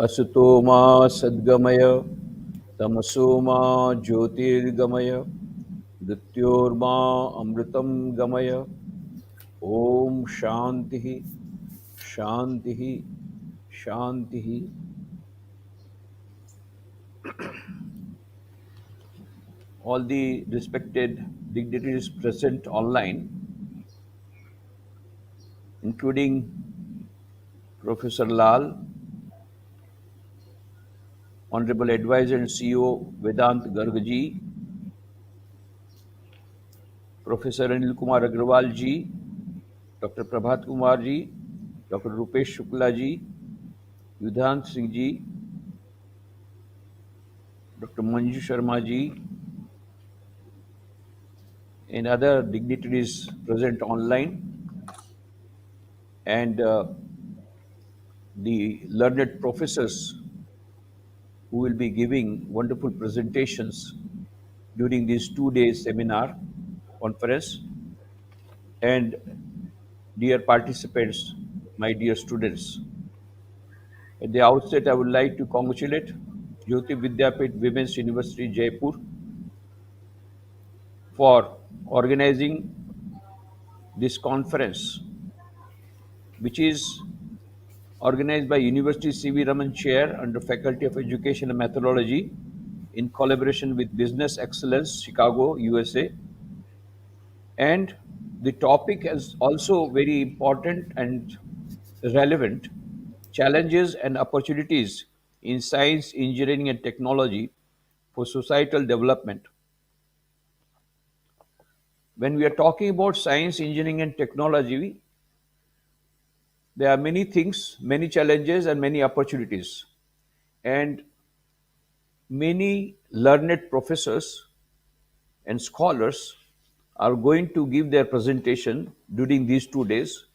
असुतो मा सद्गमय तमसो मा ज्योतिर्गमय मृत्योर्मा अमृतं गमय. ओम शांति शांति शांति. All the respected dignitaries present online, including Professor Lal, Honorable Advisor and CEO Vedant Gargaji, Professor Anil Kumar Agrawal ji, Dr. Prabhat Kumar ji, Dr. Rupesh Shukla ji, Yudhant Singh ji, Dr. Manju Sharma ji, and other dignitaries present online, and the learned professors who will be giving wonderful presentations during this 2 day seminar conference, and dear participants, my dear students. At the outset, I would like to congratulate Jyoti Vidyapith Women's University Jaipur for organizing this conference, which is organized by University C.V. Raman Chair under Faculty of Education and Methodology in collaboration with Business Excellence, Chicago, USA. And the topic is also very important and relevant: challenges and opportunities in science, engineering, and technology for societal development. When we are talking about science, engineering, and technology, there are many things, many challenges, and many opportunities. And many learned professors and scholars are going to give their presentation during these 2 days.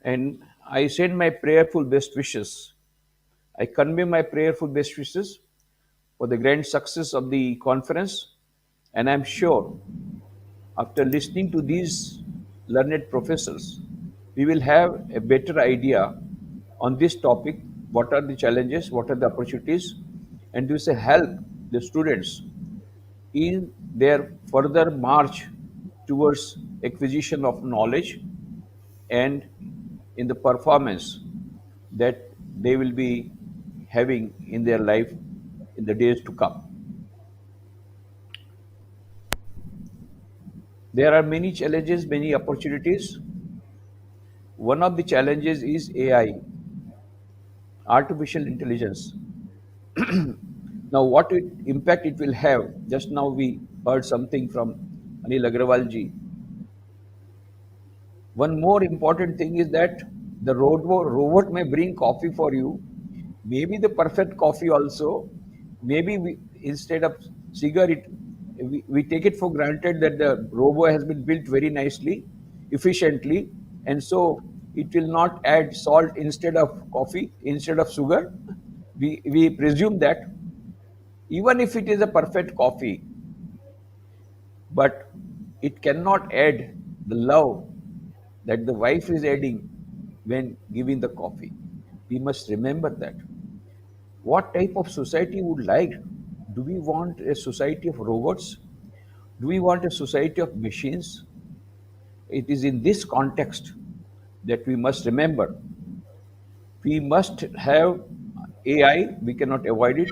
And I send my prayerful best wishes. I convey my prayerful best wishes for the grand success of the conference. And I'm sure after listening to these learned professors, we will have a better idea on this topic: what are the challenges, what are the opportunities, and this will help the students in their further march towards acquisition of knowledge and in the performance that they will be having in their life in the days to come. There are many challenges, many opportunities. One of the challenges is AI, artificial intelligence. Now, what impact it will have? Just now we heard something from Anil Agrawal ji. One more important thing is that the robot may bring coffee for you, maybe the perfect coffee also. Maybe instead of cigarette, we take it for granted that the robot has been built very nicely, efficiently, and so it will not add salt instead of coffee, instead of sugar. We presume that even if it is a perfect coffee, but it cannot add the love that the wife is adding when giving the coffee. We must remember that. What type of society would like? Do we want a society of robots? Do we want a society of machines? It is in this context that we must remember. We must have AI, we cannot avoid it.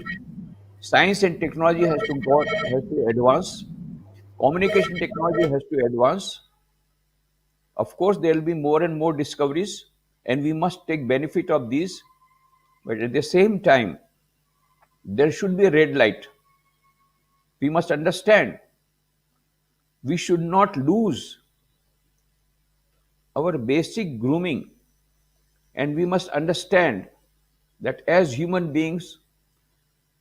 Science and technology has to advance. Communication technology has to advance. Of course, there will be more and more discoveries, and we must take benefit of these. But at the same time, there should be a red light. We must understand we should not lose our basic grooming, and we must understand that as human beings,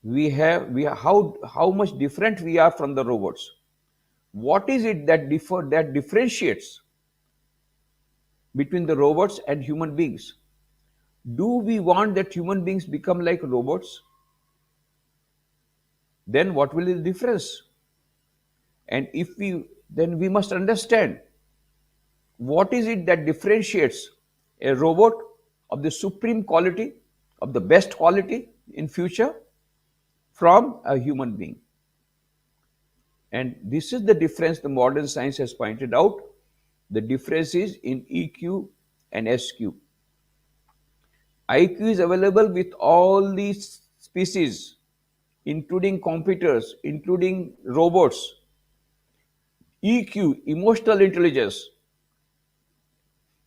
we are how much different we are from the robots. What is it that differentiates between the robots and human beings? Do we want that human beings become like robots? Then what will be the difference? And if we then we must understand what is it that differentiates a robot of the supreme quality of the best quality in future from a human being. And this is the difference the modern science has pointed out. The difference is in EQ and SQ. IQ is available with all these species, including computers, including robots. EQ, emotional intelligence,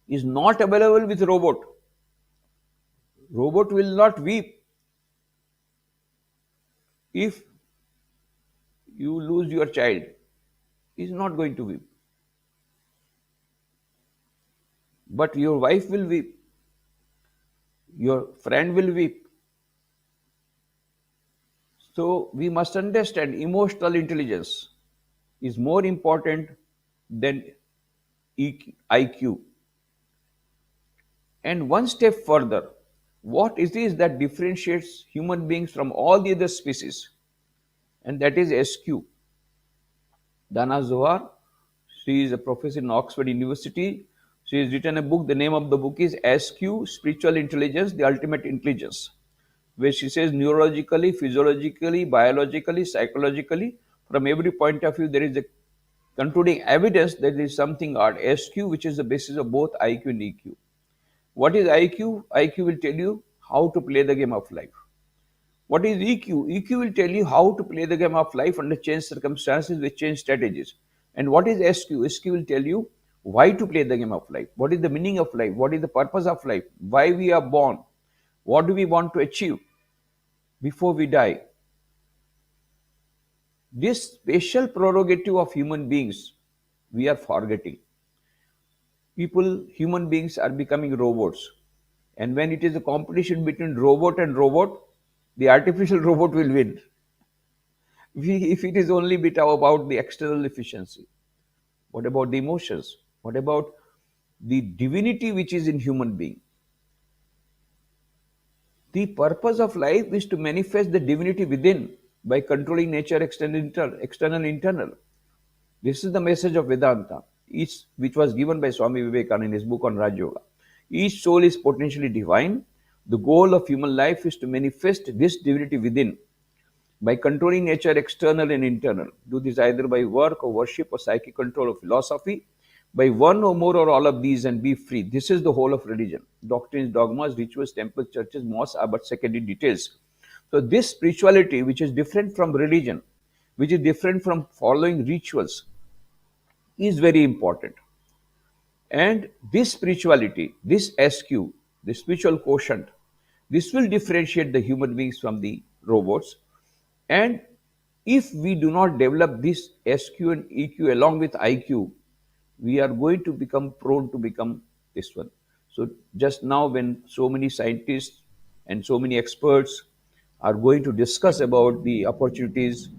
is not available with robot. Robot will not weep if you lose your child. Is not going to weep. But your wife will weep. Your friend will weep. So we must understand emotional intelligence is more important than IQ. And one step further, what is this that differentiates human beings from all the other species? And that is SQ. Dana Zohar, she is a professor in Oxford University. She has written a book. The name of the book is SQ, Spiritual Intelligence, the Ultimate Intelligence, where she says neurologically, physiologically, biologically, psychologically, from every point of view, there is a concluding evidence that there is something called SQ, which is the basis of both IQ and EQ. What is IQ? IQ will tell you how to play the game of life. What is EQ? EQ will tell you how to play the game of life under changed circumstances with changed strategies. And what is SQ? SQ will tell you why to play the game of life. What is the meaning of life? What is the purpose of life? Why we are born? What do we want to achieve before we die? This special prerogative of human beings, we are forgetting. People, human beings are becoming robots. And when it is a competition between robot and robot, the artificial robot will win. If it is only bit about the external efficiency, what about the emotions? What about the divinity which is in human being? The purpose of life is to manifest the divinity within by controlling nature external, internal. This is the message of Vedanta, which was given by Swami Vivekananda in his book on Raj Yoga. Each soul is potentially divine. The goal of human life is to manifest this divinity within by controlling nature external and internal. Do this either by work or worship or psychic control or philosophy, by one or more or all of these, and be free. This is the whole of religion. Doctrines, dogmas, rituals, temples, churches, mosques are but secondary details. So this spirituality, which is different from religion, which is different from following rituals, is very important. And this spirituality, this SQ, the spiritual quotient, this will differentiate the human beings from the robots. And if we do not develop this SQ and EQ along with IQ, we are going to become prone to become this one. So just now, when so many scientists and so many experts are going to discuss about the opportunities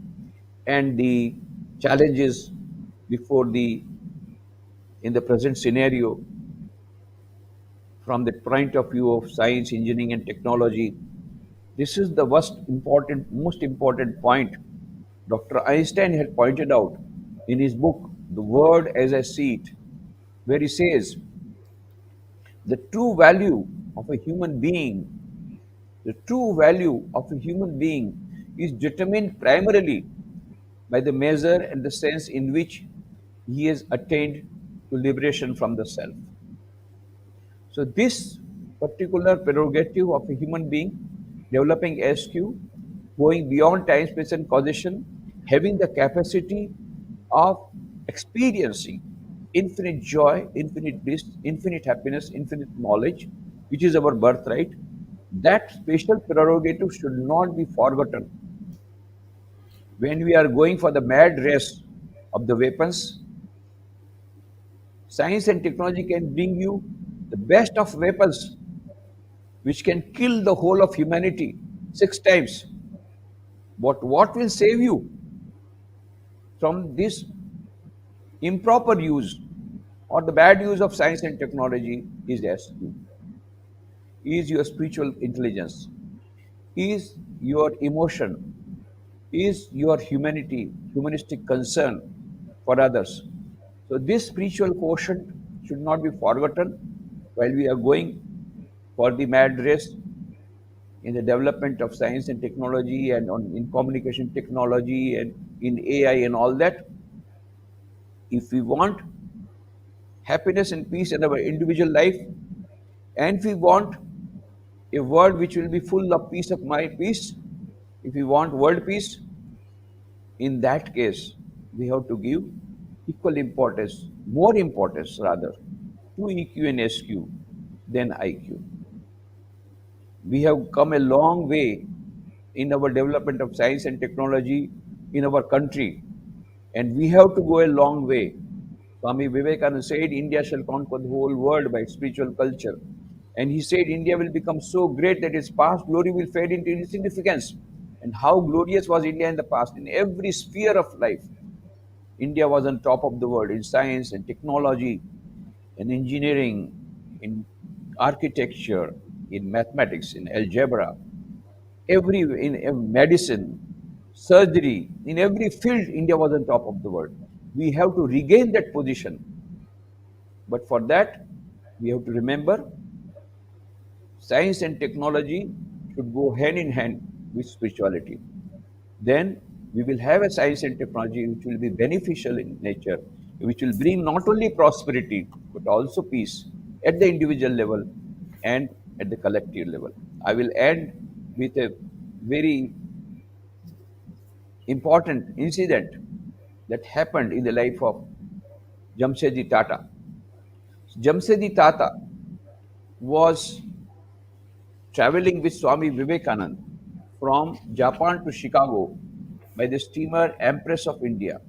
and the challenges before the in the present scenario from the point of view of science, engineering, and technology, this is the most important point Dr. Einstein had pointed out in his book, The World as I See It, where he says the true value of a human being, the true value of a human being is determined primarily by the measure and the sense in which he has attained to liberation from the self. So this particular prerogative of a human being, developing SQ, going beyond time, space, and causation, having the capacity of experiencing infinite joy, infinite bliss, infinite happiness, infinite knowledge, which is our birthright, that special prerogative should not be forgotten when we are going for the mad race of the weapons. Science and technology can bring you the best of weapons which can kill the whole of humanity 6 times. But what will save you from this improper use or the bad use of science and technology is SQ, is your spiritual intelligence, is your emotion, is your humanistic concern for others. So this spiritual quotient should not be forgotten while we are going for the mad race in the development of science and technology and in communication technology and in AI and all that. If we want happiness and peace in our individual life, and if we want a world which will be full of peace of mind, peace, if we want world peace, in that case, we have to give equal importance, more importance rather, to EQ and SQ than IQ. We have come a long way in our development of science and technology in our country, and we have to go a long way. Swami Vivekananda said, India shall conquer the whole world by spiritual culture. And he said, India will become so great that its past glory will fade into insignificance. And how glorious was India in the past? In every sphere of life, India was on top of the world in science and technology, in engineering, in architecture, in mathematics, in algebra, in medicine, surgery, in every field, India was on top of the world. We have to regain that position. But for that, we have to remember science and technology should go hand in hand with spirituality. Then we will have a science and technology which will be beneficial in nature, which will bring not only prosperity but also peace at the individual level and at the collective level. I will end with a very important incident that happened in the life of Jamshedji Tata. Jamshedji Tata was traveling with Swami Vivekananda from Japan to Chicago by the steamer Empress of India.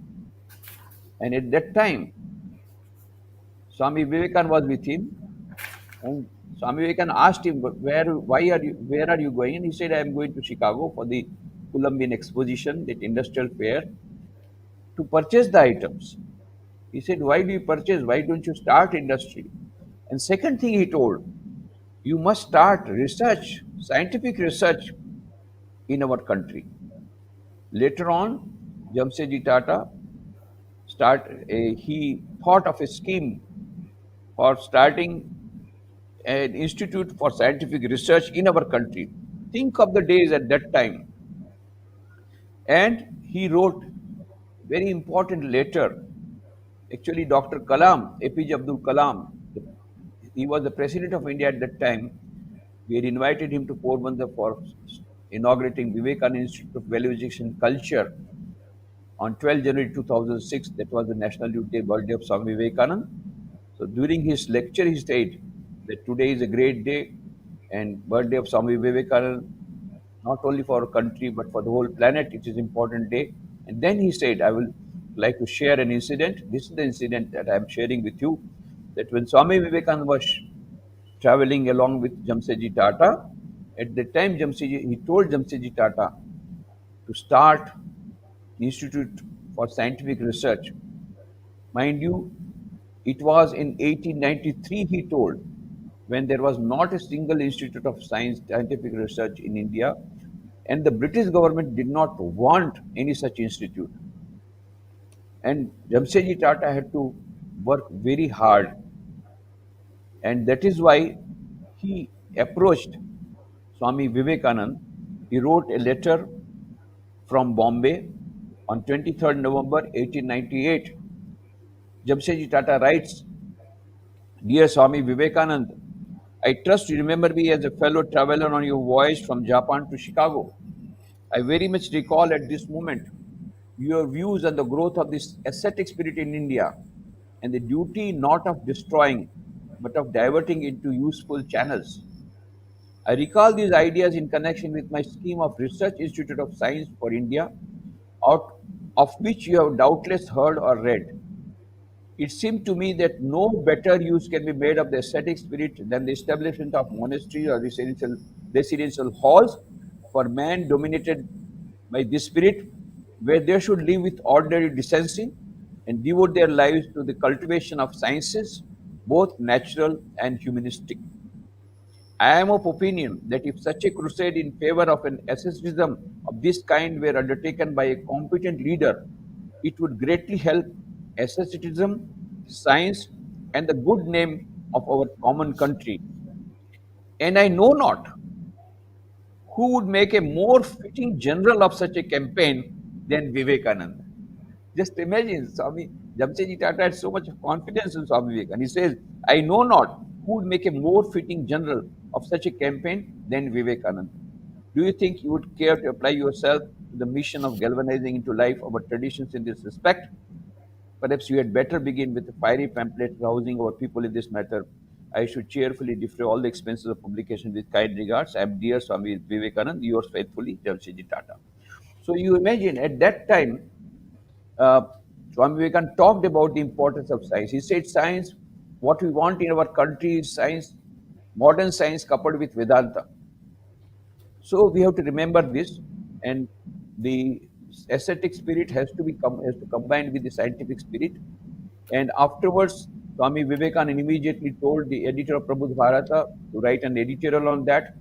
And at that time, Swami Vivekananda was with him, and Swami Vivekananda asked him, where are you going? And he said, I am going to Chicago for the Columbian Exposition, that industrial fair, to purchase the items. He said, why do you purchase? Why don't you start industry? And second thing he told, you must start research, scientific research in our country. Later on, Jamshedji Tata he thought of a scheme for starting an institute for scientific research in our country. Think of the days at that time. And he wrote very important letter. Actually, Dr. Kalam, APJ Abdul Kalam, he was the president of India at that time. We had invited him to Porbandar for inaugurating Vivekananda Institute of Value Education Culture on 12 January 2006. That was the National Youth Day birthday of Swami Vivekananda. So during his lecture, he said that today is a great day and birthday of Swami Vivekananda, not only for our country but for the whole planet. It is an important day. And then he said, I will like to share an incident. This is the incident that I am sharing with you. That when Swami Vivekananda was traveling along with Jamshedji Tata, at the time he told Jamshedji Tata to start Institute for Scientific Research. Mind you, it was in 1893, he told, when there was not a single institute of scientific research in India, and the British government did not want any such institute. And Jamshedji Tata had to work very hard, and that is why he approached Swami Vivekananda. He wrote a letter from Bombay on 23rd November 1898. Jamshedji Tata writes, Dear Swami Vivekananda, I trust you remember me as a fellow traveler on your voyage from Japan to Chicago. I very much recall at this moment your views on the growth of this ascetic spirit in India and the duty not of destroying but of diverting into useful channels. I recall these ideas in connection with my scheme of Research Institute of Science for India, out of which you have doubtless heard or read. It seemed to me that no better use can be made of the ascetic spirit than the establishment of monasteries or residential halls for man dominated by this spirit, where they should live with ordinary decency and devote their lives to the cultivation of sciences, both natural and humanistic. I am of opinion that if such a crusade in favor of an asceticism of this kind were undertaken by a competent leader, it would greatly help asceticism, science, and the good name of our common country. And I know not Who would make a more fitting general of such a campaign than Vivekananda? Just imagine, Swami Jamsetji Tata had so much confidence in Swami Vivekananda. He says, I know not who would make a more fitting general of such a campaign than Vivekananda. Do you think you would care to apply yourself to the mission of galvanizing into life our traditions in this respect? Perhaps you had better begin with a fiery pamphlet rousing our people in this matter. I should cheerfully defray all the expenses of publication with kind regards. I am dear Swami Vivekanand, yours faithfully, Jamsetji Tata. So you imagine at that time, uh, Swami Vivekananda talked about the importance of science. He said, science, what we want in our country is science, modern science coupled with Vedanta. So we have to remember this, and the ascetic spirit has to combine with the scientific spirit. And afterwards, Swami Vivekananda immediately told the editor of Prabhupada Bharata to write an editorial on that.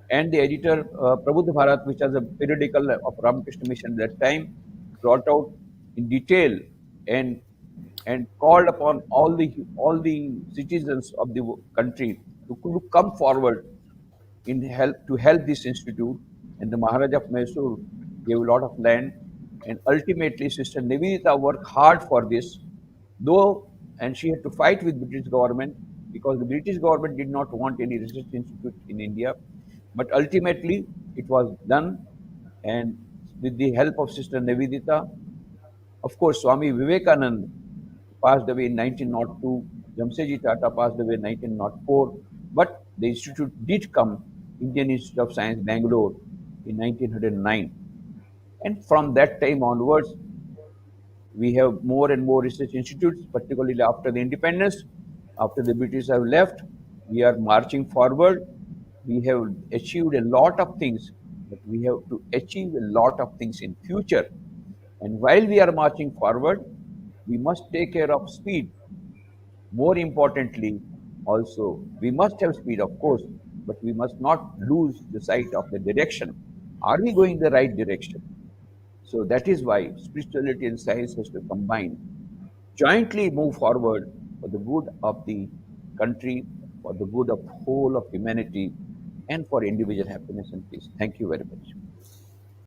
And the editor, Prabhupada Bharat, which was a periodical of Ramakrishna Mission at that time, brought out in detail and called upon all the citizens of the country to come forward in help to help this institute. And the Maharaja of Mysore gave a lot of land. And ultimately, Sister Nivedita worked hard for this, though, and she had to fight with British government because the British government did not want any research institute in India. But ultimately, it was done, and with the help of Sister Nivedita, of course, Swami Vivekananda passed away in 1902. Jamsetji Tata passed away in 1904. But the institute did come, Indian Institute of Science, Bangalore, in 1909. And from that time onwards, we have more and more research institutes, particularly after the independence. After the British have left, we are marching forward. We have achieved a lot of things, but we have to achieve a lot of things in future. And while we are marching forward, we must take care of speed. More importantly, also, we must have speed, of course, but we must not lose the sight of the direction. Are we going the right direction? So that is why spirituality and science has to combine, jointly move forward for the good of the country, for the good of whole of humanity, and for individual happiness and peace. Thank you very much.